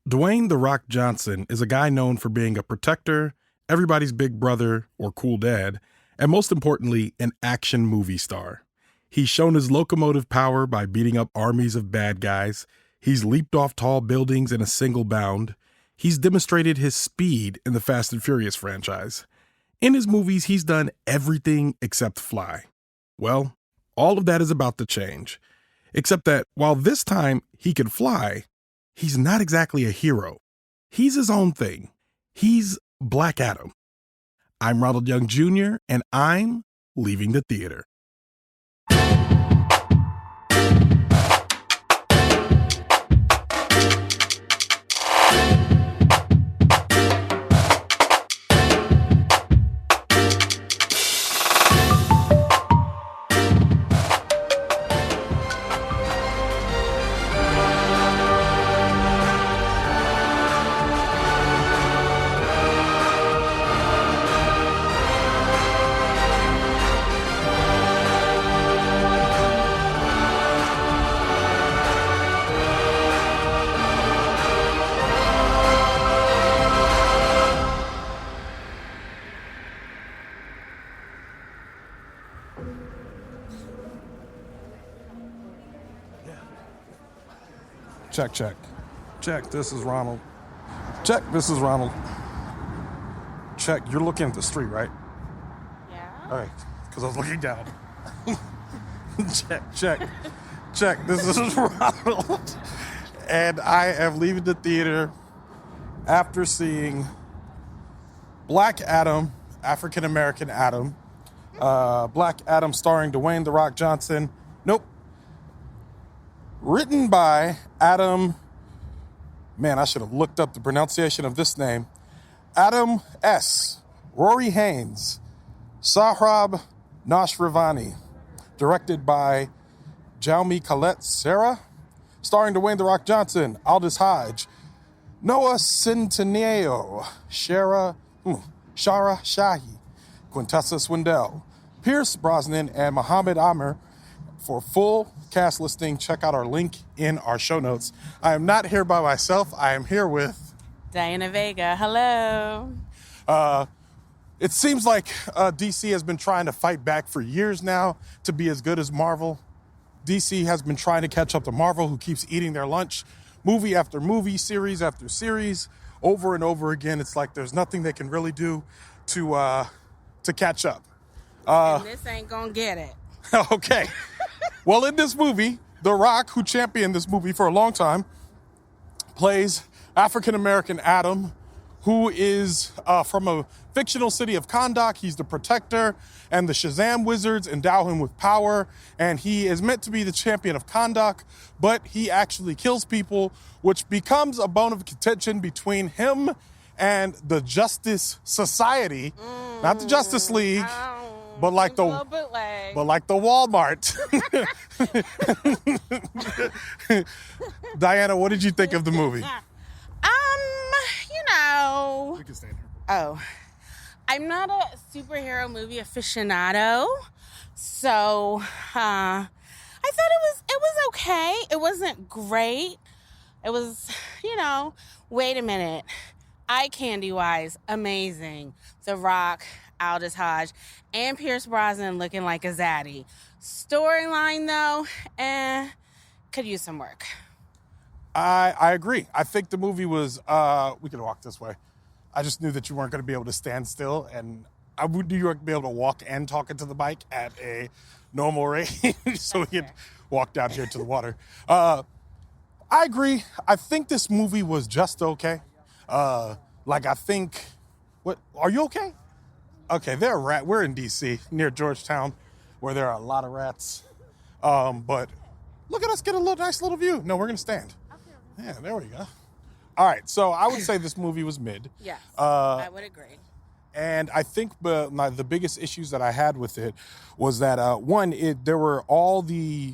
Dwayne "The Rock" Johnson is a guy known for being a protector, everybody's big brother or cool dad, and most importantly, an action movie star. He's shown his locomotive power by beating up armies of bad guys. He's leaped off tall buildings in a single bound. He's demonstrated his speed in the Fast and Furious franchise. In his movies, he's done everything except fly. Well, all of that is about to change. Except that while this time he can fly, he's not exactly a hero. He's his own thing. He's Black Adam. I'm Ronald Young Jr., and I'm leaving the theater. Check, check. Check, this is Ronald. Check, this is Ronald. Check, you're looking at the street, right? Yeah. All right, because I was looking down. Check, this is Ronald. And I am leaving the theater after seeing Black Adam, African American Adam. Black Adam starring Dwayne "The Rock" Johnson. Nope. Written by Adam, man, I should have looked up the pronunciation of this name. Adam S., Rory Haines, Sohrab, Noshirvani. Directed by Jaume, Collet, Serra. Starring Dwayne "The Rock" Johnson, Aldis, Hodge, Noah, Cinteneo, Shahi, Quintessa, Swindell, Brosnan, and Mohammed, Amer. For full cast listing, check out our link in our show notes. I am not here by myself. I am here with Diana Veiga. Hello. It seems like DC has been trying to fight back for years now to be as good as Marvel. DC has been trying to catch up to Marvel, who keeps eating their lunch, movie after movie, series after series, over and over again. It's like there's nothing they can really do to catch up. And this ain't gonna get it. Okay. Well, in this movie, The Rock, who championed this movie for a long time, plays African-American Adam, who is from a fictional city of Kahndaq. He's the protector, and the Shazam wizards endow him with power, and he is meant to be the champion of Kahndaq, but he actually kills people, which becomes a bone of contention between him and the Justice Society, not the Justice League. But like the Walmart. Diana, what did you think of the movie? You We can stand here. Oh, I'm not a superhero movie aficionado, so I thought it was okay. It wasn't great. It was, wait a minute. Eye candy wise, amazing. The Rock, Aldis, Hodge, and Brosnan looking like a zaddy. Storyline, though, could use some work. I agree. I think the movie was, we could walk this way. I just knew that you weren't going to be able to stand still, and I would do you be able to walk and talk into the bike at a normal rate so we could walk down here to the water. I agree. I think this movie was just okay. What, are you okay? Okay, we're in D.C., near Georgetown, where there are a lot of rats. But look at us get a nice little view. No, we're going to stand. Yeah, there we go. All right, so I would say this movie was mid. Yes, I would agree. And I think the biggest issues that I had with it was that, one, there were all the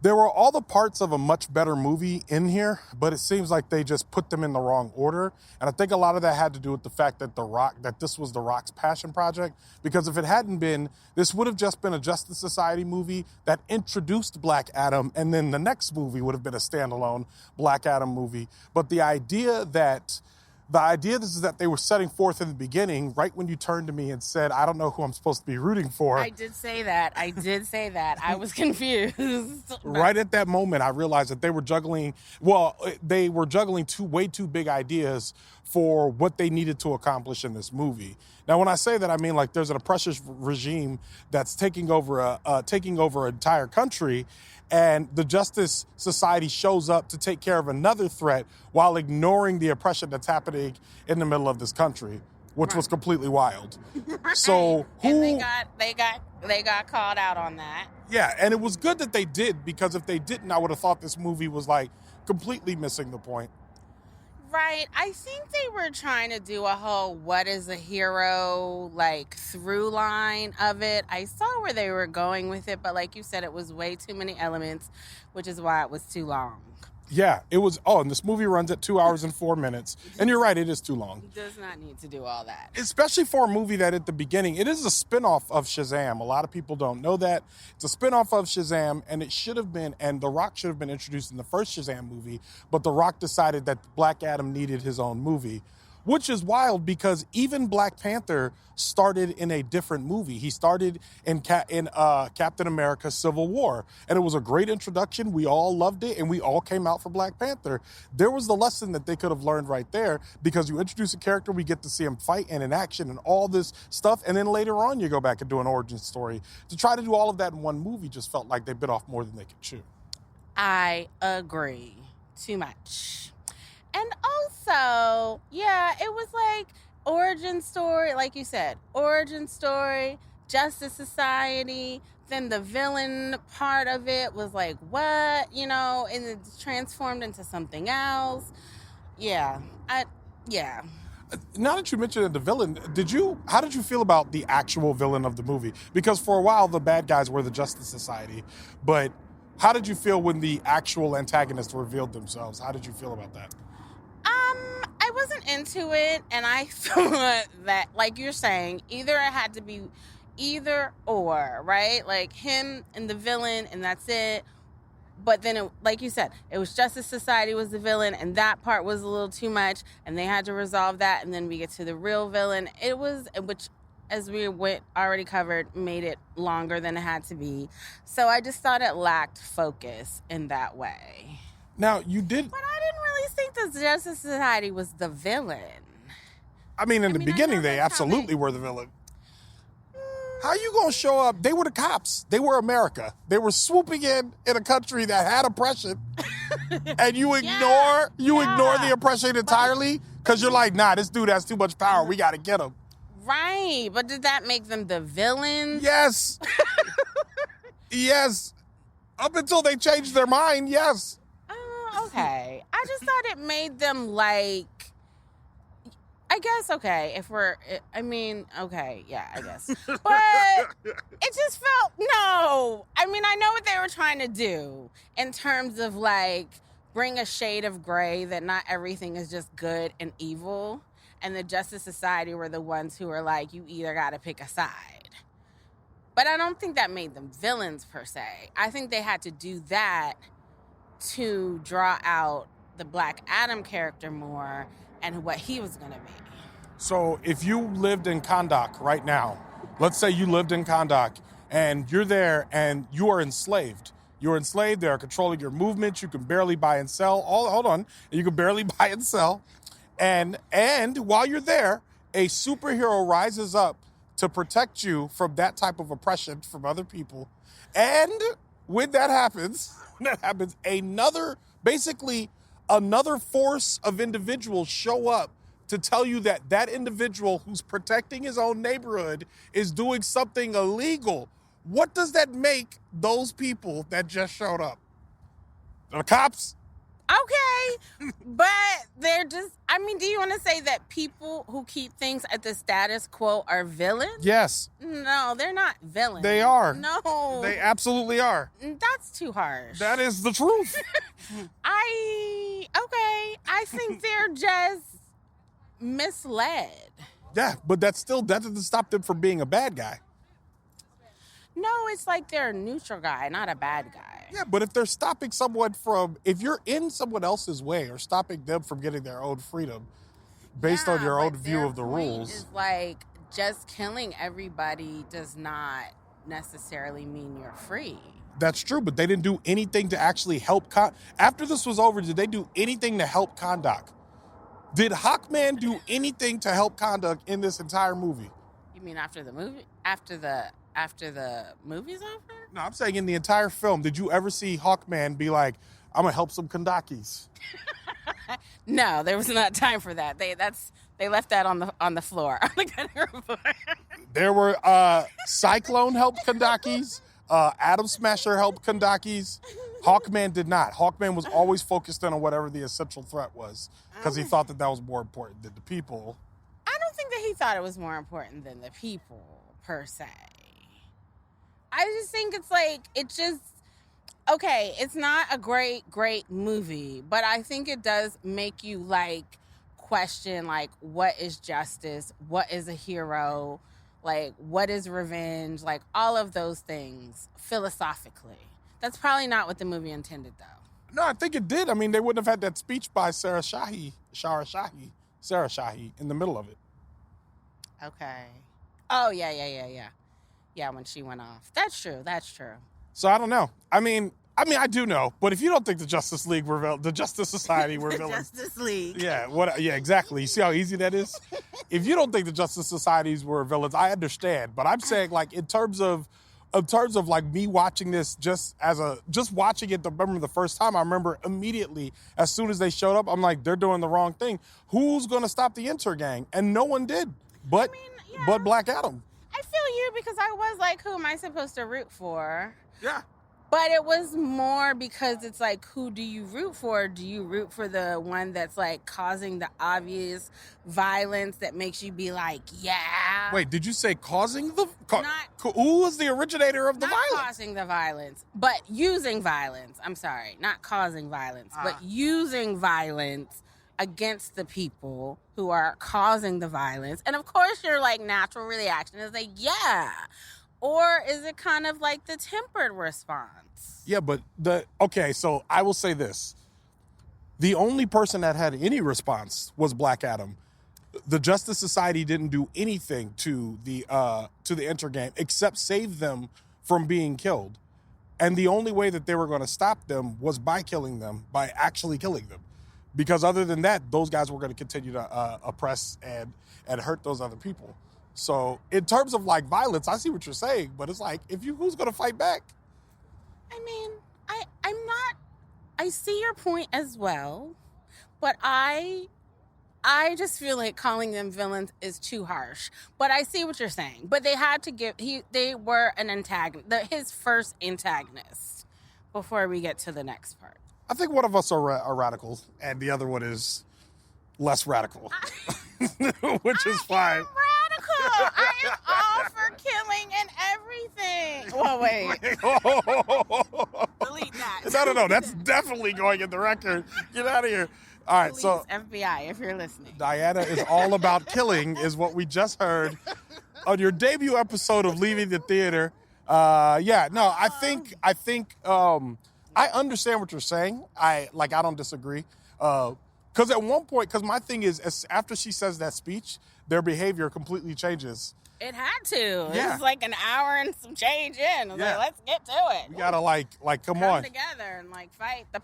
There were all the parts of a much better movie in here, but it seems like they just put them in the wrong order. And I think a lot of that had to do with the fact that this was The Rock's passion project. Because if it hadn't been, this would have just been a Justice Society movie that introduced Black Adam, and then the next movie would have been a standalone Black Adam movie. But the idea is that they were setting forth in the beginning, right when you turned to me and said, I don't know who I'm supposed to be rooting for. I did say that. I was confused. Right at that moment, I realized that they were juggling way too big ideas for what they needed to accomplish in this movie. Now, when I say that, I mean like there's an oppressive regime that's taking over an entire country, and the Justice Society shows up to take care of another threat while ignoring the oppression that's happening in the middle of this country, which was completely wild. Right. So and they got called out on that. Yeah, and it was good that they did, because if they didn't, I would have thought this movie was like completely missing the point. Right. I think they were trying to do a whole what is a hero, like, through line of it. I saw where they were going with it, but like you said, it was way too many elements, which is why it was too long. Yeah, it was. Oh, and this movie runs at 2 hours and 4 minutes. And you're right, it is too long. It does not need to do all that. Especially for a movie that at the beginning, it is a spinoff of Shazam. A lot of people don't know that. It's a spinoff of Shazam, and it should have been, and The Rock should have been introduced in the first Shazam movie, but The Rock decided that Black Adam needed his own movie. Which is wild, because even Black Panther started in a different movie. He started in Captain America Civil War. And it was a great introduction. We all loved it, and we all came out for Black Panther. There was the lesson that they could have learned right there, because you introduce a character, we get to see him fight and in action and all this stuff. And then later on, you go back and do an origin story. To try to do all of that in one movie just felt like they bit off more than they could chew. I agree. Too much. And also, yeah, it was like origin story, like you said, origin story, Justice Society. Then the villain part of it was like, what? You know, and it's transformed into something else. Yeah. Now that you mentioned the villain, how did you feel about the actual villain of the movie? Because for a while, the bad guys were the Justice Society. But how did you feel when the actual antagonists revealed themselves? How did you feel about that? I wasn't into it, and I thought that, like you're saying, either it had to be either or, right? Like him and the villain, and that's it. But then, like you said, it was Justice Society was the villain, and that part was a little too much, and they had to resolve that, and then we get to the real villain. It was, which, as we already covered, made it longer than it had to be. So I just thought it lacked focus in that way. Now, you did... But I didn't really think the Justice Society was the villain. I mean, in the beginning, they absolutely were the villain. How you going to show up? They were the cops. They were America. They were swooping in a country that had oppression. And you ignore the oppression entirely? Because you're like, nah, this dude has too much power. We got to get him. Right. But did that make them the villains? Yes. Yes. Up until they changed their mind, yes. Okay. I just thought it made them like, I guess, okay, I guess. But it just felt, no. I mean, I know what they were trying to do in terms of like bring a shade of gray that not everything is just good and evil. And the Justice Society were the ones who were like, you either got to pick a side. But I don't think that made them villains per se. I think they had to do that to draw out the Black Adam character more and what he was going to be. So if you lived in Kahndaq right now, let's say you lived in Kahndaq and you're there and you are enslaved. You're enslaved. They are controlling your movements. You can barely buy and sell. Hold on. You can barely buy and sell. And while you're there, a superhero rises up to protect you from that type of oppression from other people. And when that happens, another force of individuals show up to tell you that individual who's protecting his own neighborhood is doing something illegal. What does that make those people that just showed up? The cops? Okay, but they're just, I mean, do you want to say that people who keep things at the status quo are villains? Yes. No, they're not villains. They are. No. They absolutely are. That's too harsh. That is the truth. I think they're just misled. Yeah, but that doesn't stop them from being a bad guy. No, it's like they're a neutral guy, not a bad guy. Yeah, but if they're stopping someone if you're in someone else's way or stopping them from getting their own freedom based on your own view of the rules. Is like just killing everybody does not necessarily mean you're free. That's true, but they didn't do anything to actually help. After this was over, did they do anything to help Kondak? Did Hawkman do anything to help Kondak in this entire movie? You mean after the movie? After the movie's over? No, I'm saying in the entire film, did you ever see Hawkman be like, I'm gonna help some Kondakis? No, there was not time for that. They left that on the floor. On the cutting room floor. There were Cyclone helped Kondakis, Atom Smasher helped Kondakis. Hawkman did not. Hawkman was always focused on whatever the essential threat was because he thought that was more important than the people. I don't think that he thought it was more important than the people, per se. I just think it's not a great movie, but I think it does make you, like, question, like, what is justice? What is a hero? Like, what is revenge? Like, all of those things, philosophically. That's probably not what the movie intended, though. No, I think it did. I mean, they wouldn't have had that speech by Serra Shahi in the middle of it. Okay. Oh, yeah. Yeah, when she went off. That's true. So I don't know. I mean, I do know. But if you don't think the Justice League the Justice Society were villains, Justice League. Yeah. Yeah, exactly. You see how easy that is. If you don't think the Justice Societies were villains, I understand. But I'm saying, like, in terms of like me watching this, just watching it. Remember the first time, I remember immediately as soon as they showed up, I'm like, they're doing the wrong thing. Who's going to stop the Intergang? And no one did. But Black Adam. I feel you because I was like, who am I supposed to root for? Yeah. But it was more because it's like, who do you root for? Do you root for the one that's like causing the obvious violence that makes you be like, yeah? Wait, did you say causing who was the originator of the violence? Not causing the violence, but using violence. I'm sorry, not causing violence, but using violence against the people who are causing the violence. And of course your like natural reaction is like, yeah. Or is it kind of like the tempered response? Yeah, but so I will say this. The only person that had any response was Black Adam. The Justice Society didn't do anything to the Intergang except save them from being killed. And the only way that they were going to stop them was by killing them, by actually killing them. Because other than that, those guys were going to continue to oppress and hurt those other people. So in terms of like violence, I see what you're saying, but it's like, who's going to fight back? I mean, I see your point as well, but I just feel like calling them villains is too harsh. But I see what you're saying. But they had to they were an antagonist, his first antagonist, before we get to the next part. I think one of us are radical, and the other one is less radical, which is fine. I am all for killing and everything. Well, wait. Delete that. No. That's definitely going in the record. Get out of here. All right, Please, so FBI, if you're listening. Diana is all about killing, is what we just heard on your debut episode of Leaving the Theater. I think I understand what you're saying. I don't disagree. Because at one point, my thing is, after she says that speech, their behavior completely changes. It had to. Yeah. It was like an hour and some change in. Like, let's get to it. We gotta come on together and like fight the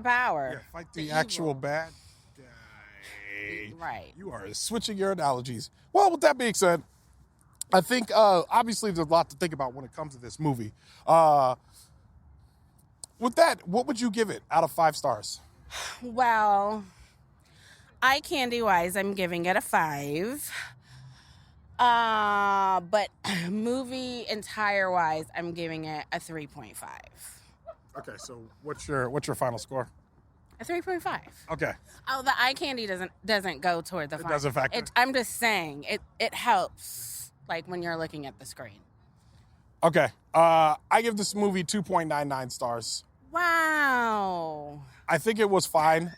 power. Yeah, fight the actual bad guy. Right. You are switching your analogies. Well, with that being said, I think obviously there's a lot to think about when it comes to this movie. With that, what would you give it out of 5 stars? Well, eye candy wise, I'm giving it a 5. But movie entire wise, I'm giving it a 3.5. Okay, so what's your final score? A 3.5. Okay. Oh, the eye candy doesn't go toward the It 5. doesn't factor. I'm just saying it helps, like when you're looking at the screen. Okay. I give this movie 2.99 stars. Wow. I think it was fine.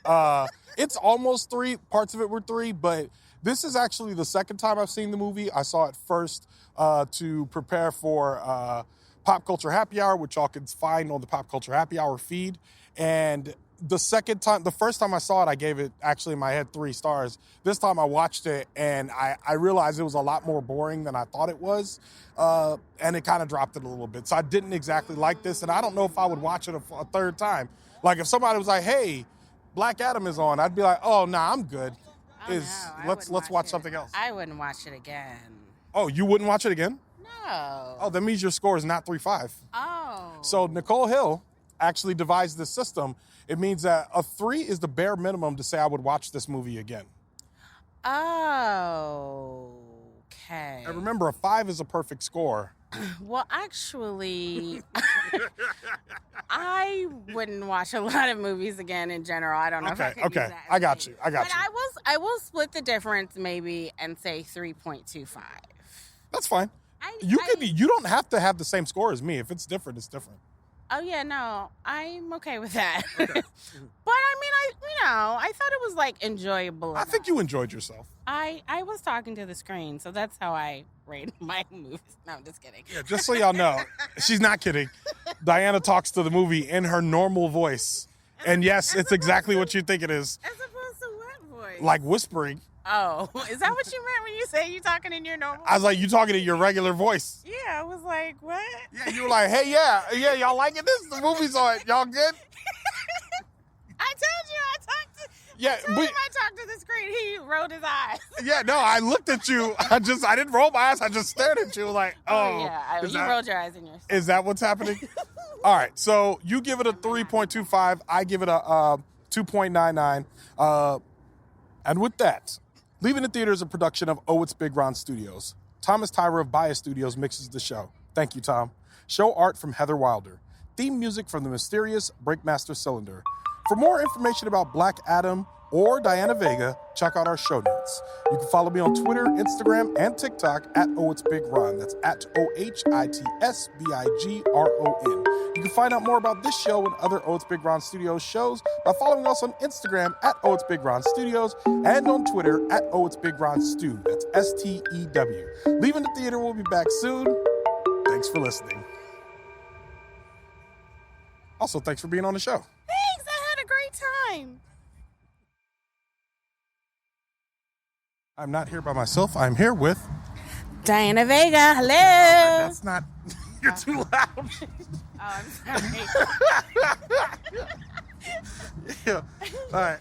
It's almost 3. Parts of it were 3, but this is actually the second time I've seen the movie. I saw it first to prepare for Pop Culture Happy Hour, which y'all can find on the Pop Culture Happy Hour feed. And the first time I saw it, I gave it actually in my head 3 stars. This time I watched it and I realized it was a lot more boring than I thought it was. And it kind of dropped it a little bit. So I didn't exactly like this. And I don't know if I would watch it a third time. Like if somebody was like, hey, Black Adam is on, I'd be like, oh, nah, I'm good. Oh, no, Let's watch something else. I wouldn't watch it again. Oh, you wouldn't watch it again? No. Oh, that means your score is not 3.5. Oh. So Nicole Hill actually devised this system. It means that a 3 is the bare minimum to say I would watch this movie again. Oh. Okay. And remember, a 5 is a perfect score. Well, actually, I wouldn't watch a lot of movies again in general. I don't know if I could do that. I got you. But I will split the difference maybe and say 3.25. That's fine. You don't have to have the same score as me. If it's different, it's different. Oh yeah, no, I'm okay with that. Okay. But I mean, I thought it was like enjoyable. I think you enjoyed yourself. I was talking to the screen, so that's how I rate my movies. No, I'm just kidding. Yeah, just so y'all know, she's not kidding. Diana talks to the movie in her normal voice. And yes, it's exactly what you think it is. As opposed to what voice? Like whispering. Oh, is that what you meant when you say you talking in your normal I was like, you talking in your regular voice. Yeah, I was like, what? Yeah, you were like, hey, yeah, y'all liking this? The movie's on. Y'all good? I told you I talked to Yeah, I talked to the screen. He rolled his eyes. Yeah, no, I looked at you. I didn't roll my eyes. I just stared at you like, oh. Yeah, you rolled your eyes in yourself. Is that what's happening? All right, so you give it a 3.25. I give it a 2.99. And with that, Leaving the Theater is a production of OhitsBigRon Studios. Thomas Tyra of Bias Studios mixes the show. Thank you, Tom. Show art from Heather Wilder. Theme music from the mysterious Breakmaster Cylinder. For more information about Black Adam or Diana Veiga, check out our show notes. You can follow me on Twitter, Instagram, and TikTok at OhitsBigRon. That's at OhitsBigRon. You can find out more about this show and other OhitsBigRon Studios shows by following us on Instagram at OhitsBigRon Studios and on Twitter at OhitsBigRonStew. That's STEW. Leaving the Theater will be back soon. Thanks for listening. Also, thanks for being on the show. Thanks, I had a great time. I'm not here by myself. I'm here with... Diana Veiga, hello. That's not... You're too loud. Oh, I'm sorry. Yeah. All right.